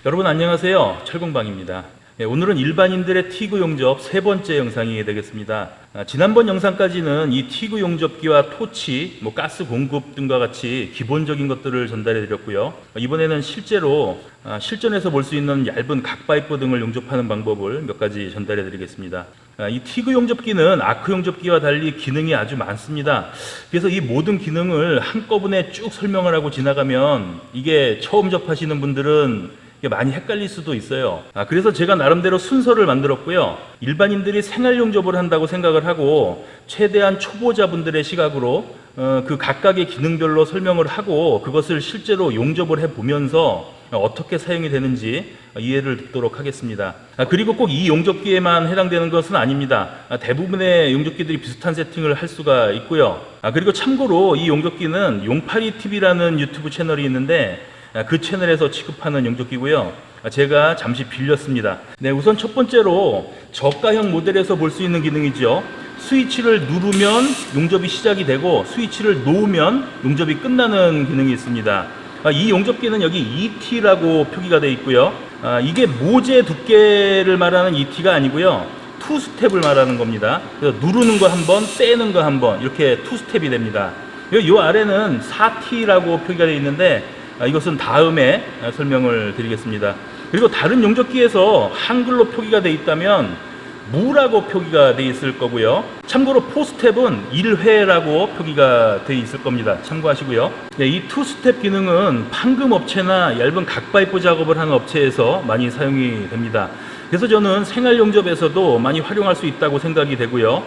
여러분 안녕하세요. 철공방입니다. 오늘은 일반인들의 티구 용접 세 번째 영상이 되겠습니다. 지난번 영상까지는 이 티구 용접기와 토치, 가스 공급 등과 같이 기본적인 것들을 전달해 드렸고요. 이번에는 실제로 실전에서 볼 수 있는 얇은 각파이프 등을 용접하는 방법을 몇 가지 전달해 드리겠습니다. 이 티구 용접기는 아크 용접기와 달리 기능이 아주 많습니다. 그래서 이 모든 기능을 한꺼번에 쭉 설명을 하고 지나가면 이게 처음 접하시는 분들은 많이 헷갈릴 수도 있어요. 그래서 제가 나름대로 순서를 만들었고요. 일반인들이 생활 용접을 한다고 생각을 하고 최대한 초보자분들의 시각으로 그 각각의 기능별로 설명을 하고 그것을 실제로 용접을 해보면서 어떻게 사용이 되는지 이해를 듣도록 하겠습니다. 그리고 꼭 이 용접기에만 해당되는 것은 아닙니다. 대부분의 용접기들이 비슷한 세팅을 할 수가 있고요. 그리고 참고로 이 용접기는 용팔이TV라는 유튜브 채널이 있는데 그 채널에서 취급하는 용접기고요. 제가 잠시 빌렸습니다. 우선 첫 번째로 저가형 모델에서 볼 수 있는 기능이죠. 스위치를 누르면 용접이 시작이 되고 스위치를 놓으면 용접이 끝나는 기능이 있습니다. 이 용접기는 여기 ET라고 표기가 되어 있고요. 이게 모재 두께를 말하는 ET가 아니고요. 투스텝을 말하는 겁니다. 그래서 누르는 거 한 번, 떼는 거 한 번, 이렇게 투스텝이 됩니다. 이 아래는 4T라고 표기가 되어 있는데 이것은 다음에 설명을 드리겠습니다. 그리고 다른 용접기에서 한글로 표기가 되어 있다면 무라고 표기가 되어 있을 거고요. 참고로 포스텝은 1회라고 표기가 되어 있을 겁니다. 참고하시고요. 이 투스텝 기능은 판금 업체나 얇은 각파이프 작업을 하는 업체에서 많이 사용이 됩니다. 그래서 저는 생활 용접에서도 많이 활용할 수 있다고 생각이 되고요.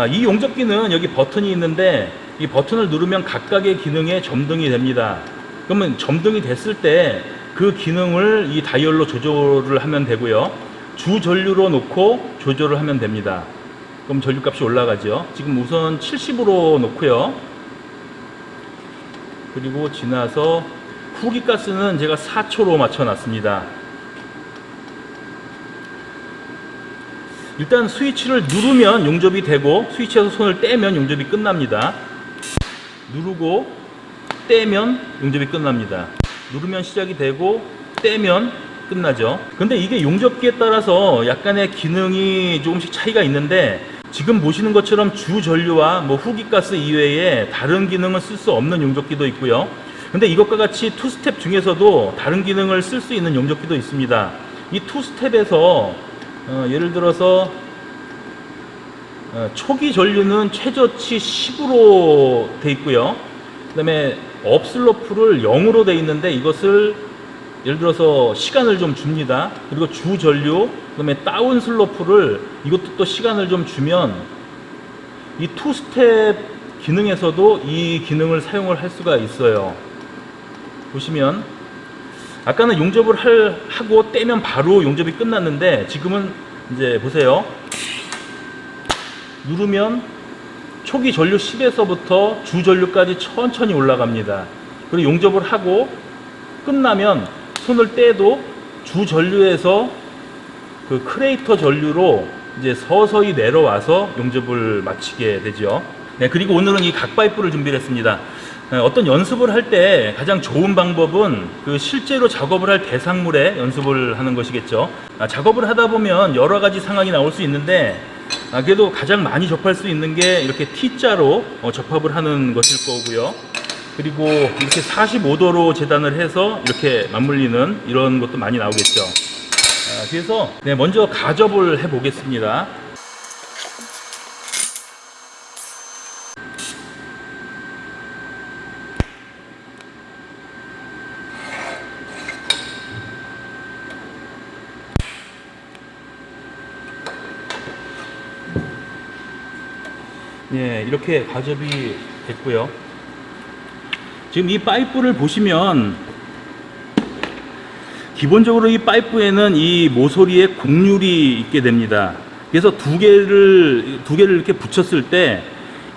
이 용접기는 여기 버튼이 있는데 이 버튼을 누르면 각각의 기능에 점등이 됩니다. 그러면 점등이 됐을 때 그 기능을 이 다이얼로 조절을 하면 되고요. 주 전류로 놓고 조절을 하면 됩니다. 그럼 전류값이 올라가죠. 지금 우선 70으로 놓고요. 그리고 지나서 후기가스는 제가 4초로 맞춰 놨습니다. 일단 스위치를 누르면 용접이 되고 스위치에서 손을 떼면 용접이 끝납니다. 누르고 떼면 용접이 끝납니다. 누르면 시작이 되고 떼면 끝나죠. 근데 이게 용접기에 따라서 약간의 기능이 조금씩 차이가 있는데 지금 보시는 것처럼 주 전류와 후기가스 이외에 다른 기능을 쓸 수 없는 용접기도 있고요. 근데 이것과 같이 투스텝 중에서도 다른 기능을 쓸 수 있는 용접기도 있습니다. 이 투스텝에서 예를 들어서 초기 전류는 최저치 10으로 돼 있고요. 그 다음에 업슬로프를 0으로 돼 있는데 이것을 예를 들어서 시간을 좀 줍니다. 그리고 주 전류, 그 다음에 다운 슬로프를 이것도 또 시간을 좀 주면 이 투스텝 기능에서도 이 기능을 사용을 할 수가 있어요. 보시면 아까는 용접을 하고 떼면 바로 용접이 끝났는데 지금은 이제 보세요. 누르면 초기 전류 10에서부터 주 전류까지 천천히 올라갑니다. 그리고 용접을 하고 끝나면 손을 떼도 주 전류에서 그 크레이터 전류로 이제 서서히 내려와서 용접을 마치게 되죠. 그리고 오늘은 이 각파이프를 준비를 했습니다. 어떤 연습을 할 때 가장 좋은 방법은 그 실제로 작업을 할 대상물에 연습을 하는 것이겠죠. 작업을 하다 보면 여러 가지 상황이 나올 수 있는데 그래도 가장 많이 접할 수 있는 게 이렇게 T자로 접합을 하는 것일 거고요. 그리고 이렇게 45도로 재단을 해서 이렇게 맞물리는 이런 것도 많이 나오겠죠. 그래서 먼저 가접을 해 보겠습니다. 이렇게 가접이 됐고요. 지금 이 파이프를 보시면 기본적으로 이 파이프에는 이 모서리에 곡률이 있게 됩니다. 그래서 두 개를 이렇게 붙였을 때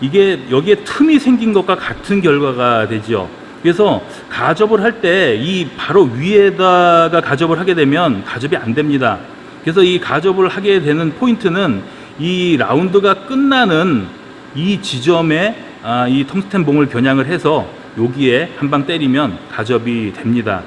이게 여기에 틈이 생긴 것과 같은 결과가 되죠. 그래서 가접을 할 때 이 바로 위에다가 가접을 하게 되면 가접이 안 됩니다. 그래서 이 가접을 하게 되는 포인트는 이 라운드가 끝나는 이 지점에 이 텅스텐 봉을 겨냥을 해서 여기에 한 방 때리면 가접이 됩니다.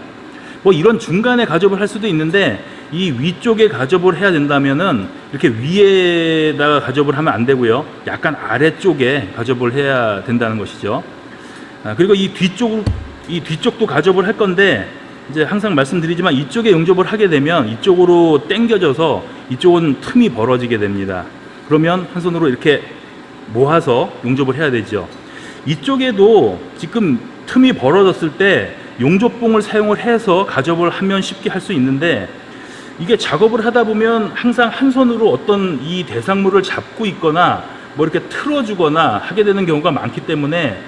뭐 이런 중간에 가접을 할 수도 있는데 이 위쪽에 가접을 해야 된다면은 이렇게 위에다가 가접을 하면 안 되고요. 약간 아래쪽에 가접을 해야 된다는 것이죠. 그리고 이 뒤쪽도 가접을 할 건데 이제 항상 말씀드리지만 이쪽에 용접을 하게 되면 이쪽으로 당겨져서 이쪽은 틈이 벌어지게 됩니다. 그러면 한 손으로 이렇게 모아서 용접을 해야 되죠. 이쪽에도 지금 틈이 벌어졌을 때 용접봉을 사용을 해서 가접을 하면 쉽게 할 수 있는데 이게 작업을 하다 보면 항상 한 손으로 어떤 이 대상물을 잡고 있거나 뭐 이렇게 틀어주거나 하게 되는 경우가 많기 때문에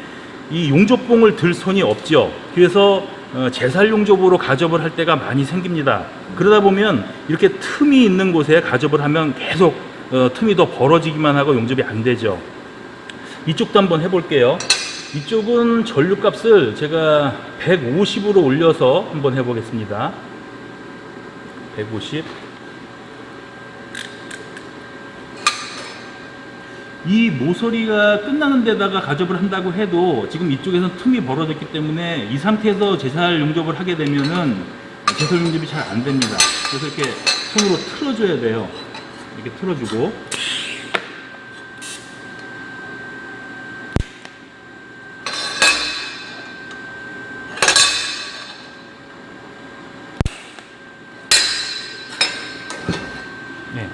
이 용접봉을 들 손이 없죠. 그래서 제살 용접으로 가접을 할 때가 많이 생깁니다. 그러다 보면 이렇게 틈이 있는 곳에 가접을 하면 계속 틈이 더 벌어지기만 하고 용접이 안 되죠. 이쪽도 한번 해볼게요. 이쪽은 전류값을 제가 150으로 올려서 한번 해보겠습니다. 150. 이 모서리가 끝나는 데다가 가접을 한다고 해도 지금 이쪽에서는 틈이 벌어졌기 때문에 이 상태에서 제살 용접을 하게 되면은 제살 용접이 잘 안 됩니다. 그래서 이렇게 손으로 틀어줘야 돼요. 이렇게 틀어주고. 네,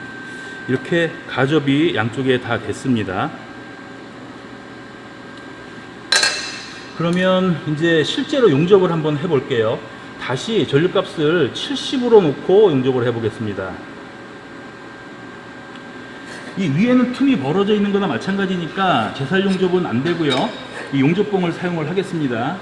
이렇게 가접이 양쪽에 다 됐습니다. 그러면 이제 실제로 용접을 한번 해볼게요. 다시 전류값을 70으로 놓고 용접을 해보겠습니다. 이 위에는 틈이 벌어져 있는 거나 마찬가지니까 제살 용접은 안 되고요. 이 용접봉을 사용을 하겠습니다.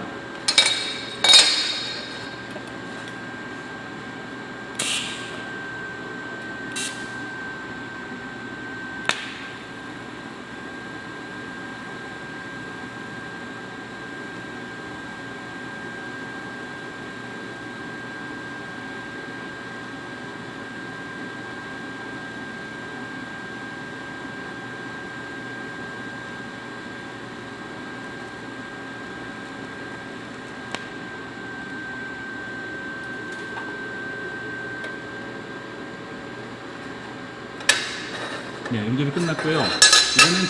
네, 용접이 끝났고요. 이거는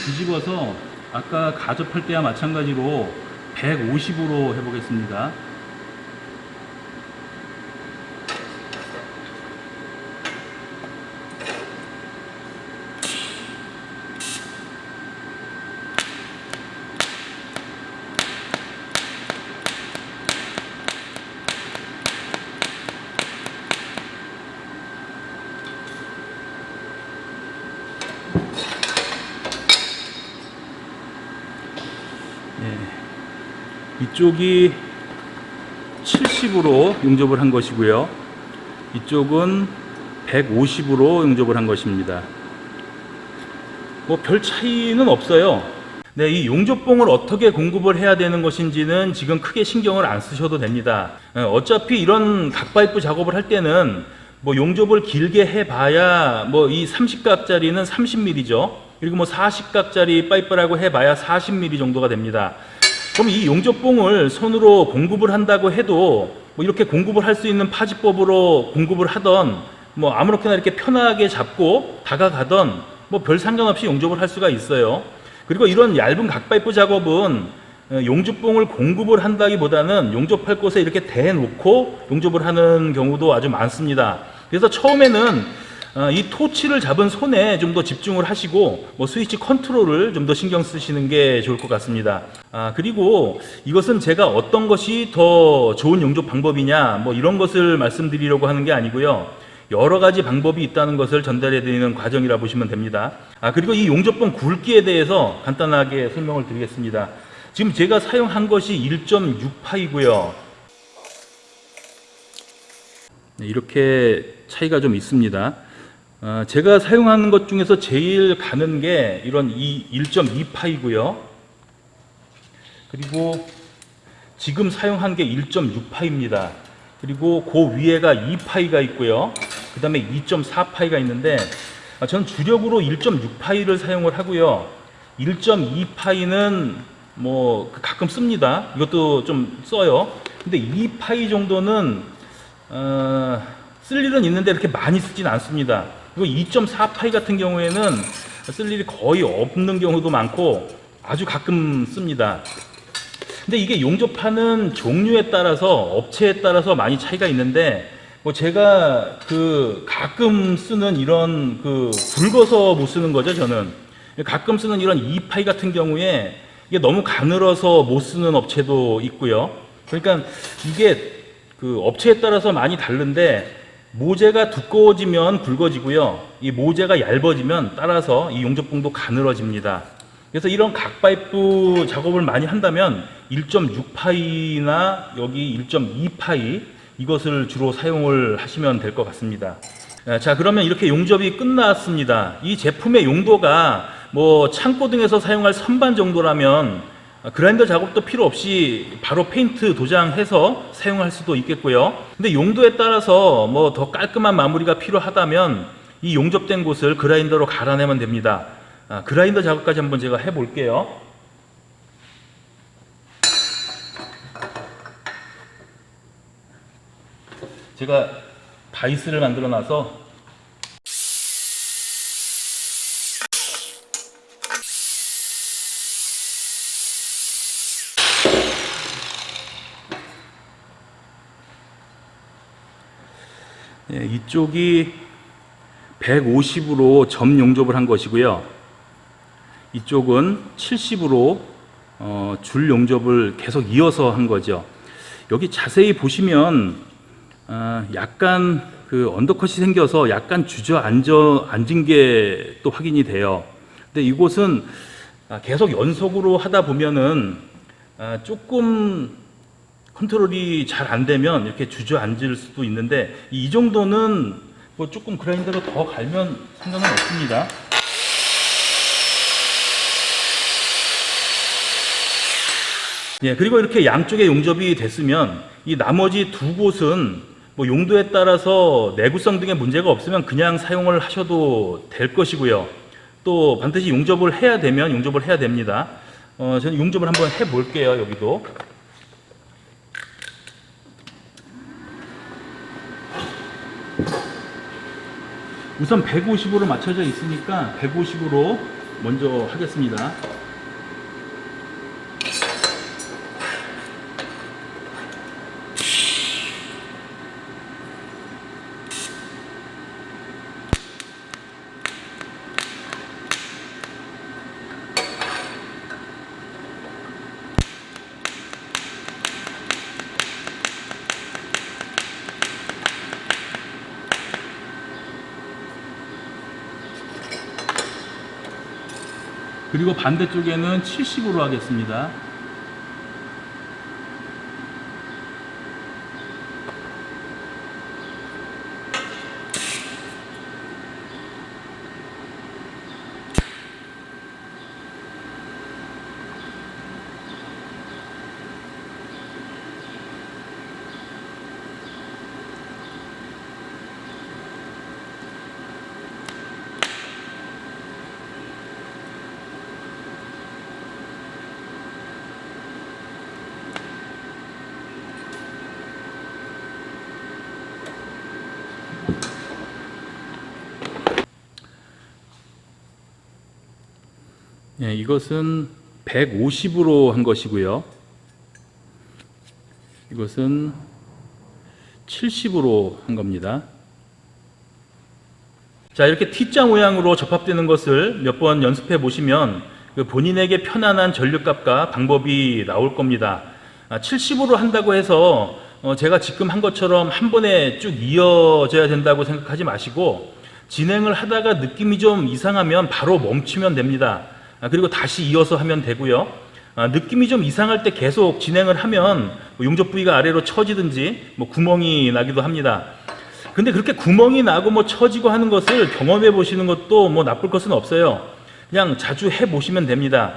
뒤집어서 아까 가접할 때와 마찬가지로 150으로 해보겠습니다. 이쪽이 70으로 용접을 한 것이고요. 이쪽은 150으로 용접을 한 것입니다. 뭐 별 차이는 없어요. 네, 이 용접봉을 어떻게 공급을 해야 되는 것인지는 지금 크게 신경을 안 쓰셔도 됩니다. 어차피 이런 각파이프 작업을 할 때는 뭐 용접을 길게 해봐야 뭐 이 30각짜리는 30mm죠. 그리고 뭐 40각짜리 파이프라고 해봐야 40mm 정도가 됩니다. 그럼 이 용접봉을 손으로 공급을 한다고 해도 뭐 이렇게 공급을 할 수 있는 파지법으로 공급을 하던 뭐 아무렇게나 이렇게 편하게 잡고 다가가던 뭐 별 상관없이 용접을 할 수가 있어요. 그리고 이런 얇은 각파이프 작업은 용접봉을 공급을 한다기보다는 용접할 곳에 이렇게 대놓고 용접을 하는 경우도 아주 많습니다. 그래서 처음에는 이 토치를 잡은 손에 좀 더 집중을 하시고 뭐 스위치 컨트롤을 좀 더 신경 쓰시는 게 좋을 것 같습니다. 그리고 이것은 제가 어떤 것이 더 좋은 용접 방법이냐 뭐 이런 것을 말씀드리려고 하는 게 아니고요. 여러 가지 방법이 있다는 것을 전달해 드리는 과정이라 보시면 됩니다. 그리고 이 용접봉 굵기에 대해서 간단하게 설명을 드리겠습니다. 지금 제가 사용한 것이 1.6파이고요. 이렇게 차이가 좀 있습니다. 제가 사용하는 것 중에서 제일 가는 게 이런 1.2파이고요. 그리고 지금 사용한 게 1.6파입니다. 그리고 그 위에가 2파이가 있고요. 그 다음에 2.4파이가 있는데 저는 주력으로 1.6파이를 사용을 하고요. 1.2파이는 뭐 가끔 씁니다. 이것도 좀 써요. 근데 2파이 정도는 쓸 일은 있는데 이렇게 많이 쓰진 않습니다. 그리고 2.4파이 같은 경우에는 쓸 일이 거의 없는 경우도 많고 아주 가끔 씁니다. 근데 이게 용접하는 종류에 따라서 업체에 따라서 많이 차이가 있는데 뭐 제가 가끔 쓰는 이런 굵어서 못 쓰는 거죠. 저는 가끔 쓰는 이런 2파이 같은 경우에 이게 너무 가늘어서 못 쓰는 업체도 있고요. 그러니까 이게 업체에 따라서 많이 다른데 모재가 두꺼워지면 굵어지고요. 이 모재가 얇아지면 따라서 이 용접봉도 가늘어집니다. 그래서 이런 각파이프 작업을 많이 한다면 1.6파이나 여기 1.2파이 이것을 주로 사용을 하시면 될 것 같습니다. 자, 그러면 이렇게 용접이 끝났습니다. 이 제품의 용도가 뭐 창고 등에서 사용할 선반 정도라면 그라인더 작업도 필요 없이 바로 페인트 도장해서 사용할 수도 있겠고요. 근데 용도에 따라서 뭐 더 깔끔한 마무리가 필요하다면 이 용접된 곳을 그라인더로 갈아내면 됩니다. 그라인더 작업까지 한번 제가 해볼게요. 제가 바이스를 만들어 놔서 이쪽이 150으로 점 용접을 한 것이고요. 이쪽은 70으로 줄 용접을 계속 이어서 한 거죠. 여기 자세히 보시면 약간 언더컷이 생겨서 약간 주저앉은 게 또 확인이 돼요. 근데 이곳은 계속 연속으로 하다 보면은 조금 컨트롤이 잘 안 되면 이렇게 주저앉을 수도 있는데 이 정도는 뭐 조금 그라인더로 더 갈면 상관은 없습니다. 예, 그리고 이렇게 양쪽에 용접이 됐으면 이 나머지 두 곳은 뭐 용도에 따라서 내구성 등의 문제가 없으면 그냥 사용을 하셔도 될 것이고요. 또 반드시 용접을 해야 되면 용접을 해야 됩니다. 저는 용접을 한번 해볼게요. 여기도. 우선 150으로 맞춰져 있으니까 150으로 먼저 하겠습니다. 그리고 반대쪽에는 70으로 하겠습니다. 네, 이것은 150으로 한 것이고요. 이것은 70으로 한 겁니다. 자, 이렇게 T자 모양으로 접합되는 것을 몇 번 연습해 보시면 본인에게 편안한 전류값과 방법이 나올 겁니다. 70으로 한다고 해서 제가 지금 한 것처럼 한 번에 쭉 이어져야 된다고 생각하지 마시고 진행을 하다가 느낌이 좀 이상하면 바로 멈추면 됩니다. 그리고 다시 이어서 하면 되고요. 느낌이 좀 이상할 때 계속 진행을 하면 용접 부위가 아래로 처지든지 구멍이 나기도 합니다. 근데 그렇게 구멍이 나고 처지고 하는 것을 경험해 보시는 것도 나쁠 것은 없어요. 그냥 자주 해 보시면 됩니다.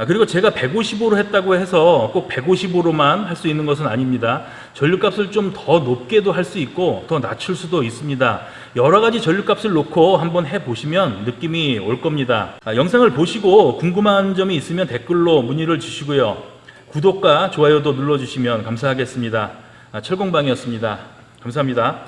그리고 제가 150으로 했다고 해서 꼭 150으로만 할 수 있는 것은 아닙니다. 전류값을 좀 더 높게도 할 수 있고 더 낮출 수도 있습니다. 여러 가지 전류값을 놓고 한번 해보시면 느낌이 올 겁니다. 영상을 보시고 궁금한 점이 있으면 댓글로 문의를 주시고요. 구독과 좋아요도 눌러주시면 감사하겠습니다. 철공방이었습니다. 감사합니다.